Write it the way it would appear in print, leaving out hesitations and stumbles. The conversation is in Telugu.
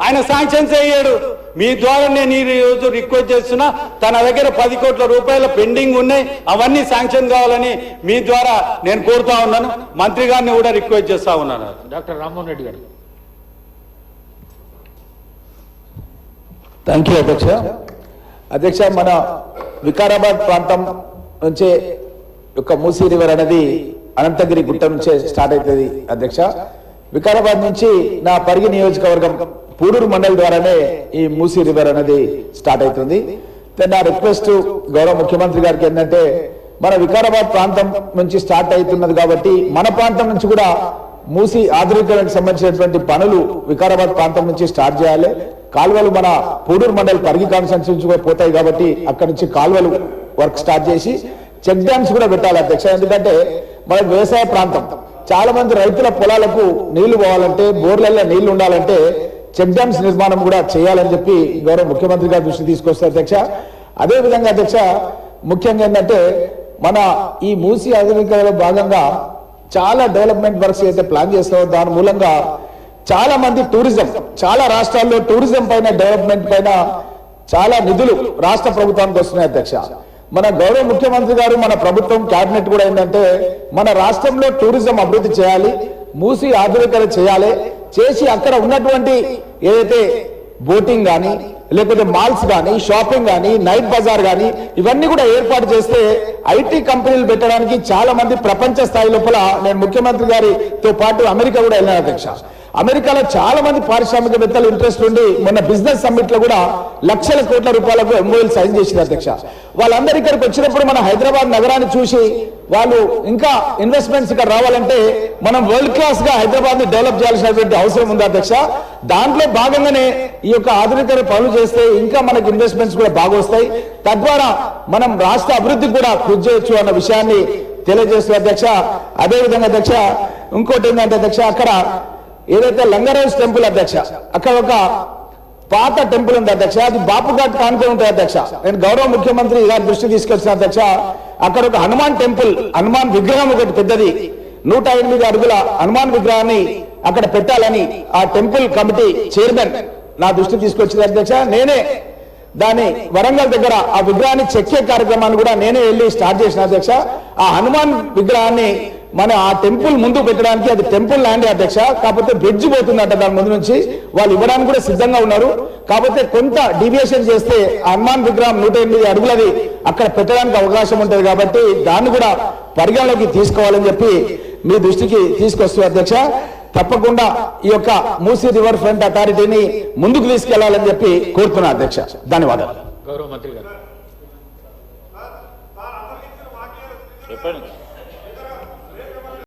ఆయన శాంక్షన్ చేయడు. మీ ద్వారా నేను ఈరోజు రిక్వెస్ట్ చేస్తున్నా, తన దగ్గర 10 కోట్ల రూపాయల పెండింగ్ ఉన్నాయి, అవన్నీ శాంక్షన్ కావాలని మీ ద్వారా నేను కోరుతా ఉన్నాను. మంత్రి గారిని కూడా రిక్వెస్ట్ చేస్తా ఉన్నాను. డాక్టర్ రామ్మోహన్ రెడ్డి గారు. థ్యాంక్ యూ అధ్యక్ష. అధ్యక్ష, మన వికారాబాద్ ప్రాంతం నుంచే యొక్క మూసీ రివర్ అనేది అనంతగిరి గుట్ట నుంచే స్టార్ట్ అవుతుంది అధ్యక్ష. వికారాబాద్ నుంచి నా పరిగి నియోజకవర్గం పూడూరు మండలి ద్వారానే ఈ మూసీ రివర్ అనేది స్టార్ట్ అవుతుంది. నా రిక్వెస్ట్ గౌరవ ముఖ్యమంత్రి గారికి ఏంటంటే, మన వికారాబాద్ ప్రాంతం నుంచి స్టార్ట్ అవుతున్నది కాబట్టి మన ప్రాంతం నుంచి కూడా మూసీ ఆధునీకరణకు సంబంధించినటువంటి పనులు వికారాబాద్ ప్రాంతం నుంచి స్టార్ట్ చేయాలి. కాలువలు మన పూడూరు మండలి పరిగి కాన్స్టిట్యూన్సీ నుంచి కూడా పోతాయి కాబట్టి అక్కడి నుంచి కాలువలు వర్క్ స్టార్ట్ చేసి చెక్ డ్యామ్స్ కూడా పెట్టాలి అధ్యక్ష. ఎందుకంటే మన వ్యవసాయ ప్రాంతం, చాలా మంది రైతుల పొలాలకు నీళ్లు పోవాలంటే, బోర్లలో నీళ్లు ఉండాలంటే చెక్ డ్యామ్స్ నిర్మాణం కూడా చేయాలని చెప్పి గౌరవ ముఖ్యమంత్రి గారి దృష్టి తీసుకొస్తారు అధ్యక్ష. అదేవిధంగా అధ్యక్ష, ముఖ్యంగా ఏంటంటే మన ఈ మూసీ ఆధునీకరణలో భాగంగా చాలా డెవలప్మెంట్ వర్క్స్ అయితే ప్లాన్ చేస్తామో దాని మూలంగా చాలా మంది టూరిజం, చాలా రాష్ట్రాల్లో టూరిజం పైన, డెవలప్మెంట్ పైన చాలా నిధులు రాష్ట్ర ప్రభుత్వానికి వస్తున్నాయి అధ్యక్ష. మన గౌరవ ముఖ్యమంత్రి గారు, మన ప్రభుత్వం కేబినెట్ కూడా ఏంటంటే మన రాష్ట్రంలో టూరిజం అభివృద్ధి చేయాలి, మూసీ ఆధునీకరణ చేయాలి, చేసి అక్కడ ఉన్నటువంటి ఏదైతే బోటింగ్ కానీ, లేకపోతే మాల్స్ కానీ, షాపింగ్ కానీ, నైట్ బజార్ కానీ ఇవన్నీ కూడా ఏర్పాటు చేస్తే ఐటీ కంపెనీలు పెట్టడానికి చాలా మంది ప్రపంచ స్థాయి లోపల, నేను ముఖ్యమంత్రి గారితో పాటు అమెరికా కూడా వెళ్ళాను అధ్యక్ష. అమెరికాలో చాలా మంది పారిశ్రామికవేత్తలు ఇంట్రెస్ట్ ఉండి మొన్న బిజినెస్ సమ్మిట్ లో కూడా లక్షల కోట్ల రూపాయలకు ఎంఓఎల్ సైన్ చేసింది అధ్యక్ష. వాళ్ళందరూ ఇక్కడికి వచ్చినప్పుడు మన హైదరాబాద్ నగరాన్ని చూసి వాళ్ళు ఇంకా ఇన్వెస్ట్మెంట్స్ ఇక్కడ రావాలంటే మనం వరల్డ్ క్లాస్ గా హైదరాబాద్ ని డెవలప్ చేయాల్సినటువంటి అవసరం ఉంది అధ్యక్ష. దాంట్లో భాగంగానే ఈ యొక్క ఆధునికరణ పనులు చేస్తే ఇంకా మనకి ఇన్వెస్ట్మెంట్స్ కూడా బాగా వస్తాయి, తద్వారా మనం రాష్ట్ర అభివృద్ధికి కూడా కృషి చేయొచ్చు అన్న విషయాన్ని తెలియజేస్తుంది అధ్యక్ష. అదేవిధంగా అధ్యక్ష, ఇంకోటి ఏంటంటే అధ్యక్ష, అక్కడ ఏదైతే లంగరాజ్ టెంపుల్ అధ్యక్ష, అక్కడ ఒక పాత టెంపుల్ ఉంది అధ్యక్ష, అది బాపుఘాట్ కానుకొని ఉంటుంది అధ్యక్ష. నేను గౌరవ ముఖ్యమంత్రి గారి దృష్టి తీసుకొచ్చిన అధ్యక్ష, అక్కడ ఒక హనుమాన్ టెంపుల్, హనుమాన్ విగ్రహం ఒకటి పెద్దది 108 అడుగుల హనుమాన్ విగ్రహాన్ని అక్కడ పెట్టాలని ఆ టెంపుల్ కమిటీ చైర్మన్ నా దృష్టి తీసుకొచ్చింది అధ్యక్ష. నేనే దాని వరంగల్ దగ్గర ఆ విగ్రహాన్ని చెక్కే కార్యక్రమాన్ని కూడా నేనే వెళ్ళి స్టార్ట్ చేసిన అధ్యక్ష. ఆ హనుమాన్ విగ్రహాన్ని మన ఆ టెంపుల్ ముందు పెట్టడానికి, అది టెంపుల్ ల్యాండ్ అధ్యక్ష, కాకపోతే బ్రిడ్జ్ పోతుందట దాని ముందు నుంచి, వాళ్ళు ఇవ్వడానికి కూడా సిద్ధంగా ఉన్నారు. కాకపోతే కొంత డీవియేషన్ చేస్తే హనుమాన్ విగ్రహం 108 అడుగులది అక్కడ పెట్టడానికి అవకాశం ఉంటుంది కాబట్టి దాన్ని కూడా పరిగణలోకి తీసుకోవాలని చెప్పి మీ దృష్టికి తీసుకొస్తుంది అధ్యక్ష. తప్పకుండా ఈ యొక్క మూసీ రివర్ ఫ్రంట్ అథారిటీని ముందుకు తీసుకెళ్లాలని చెప్పి కోరుతున్నా అధ్యక్ష. ధన్యవాదాలు. గౌరవ మంత్రి గారు చెప్పండి.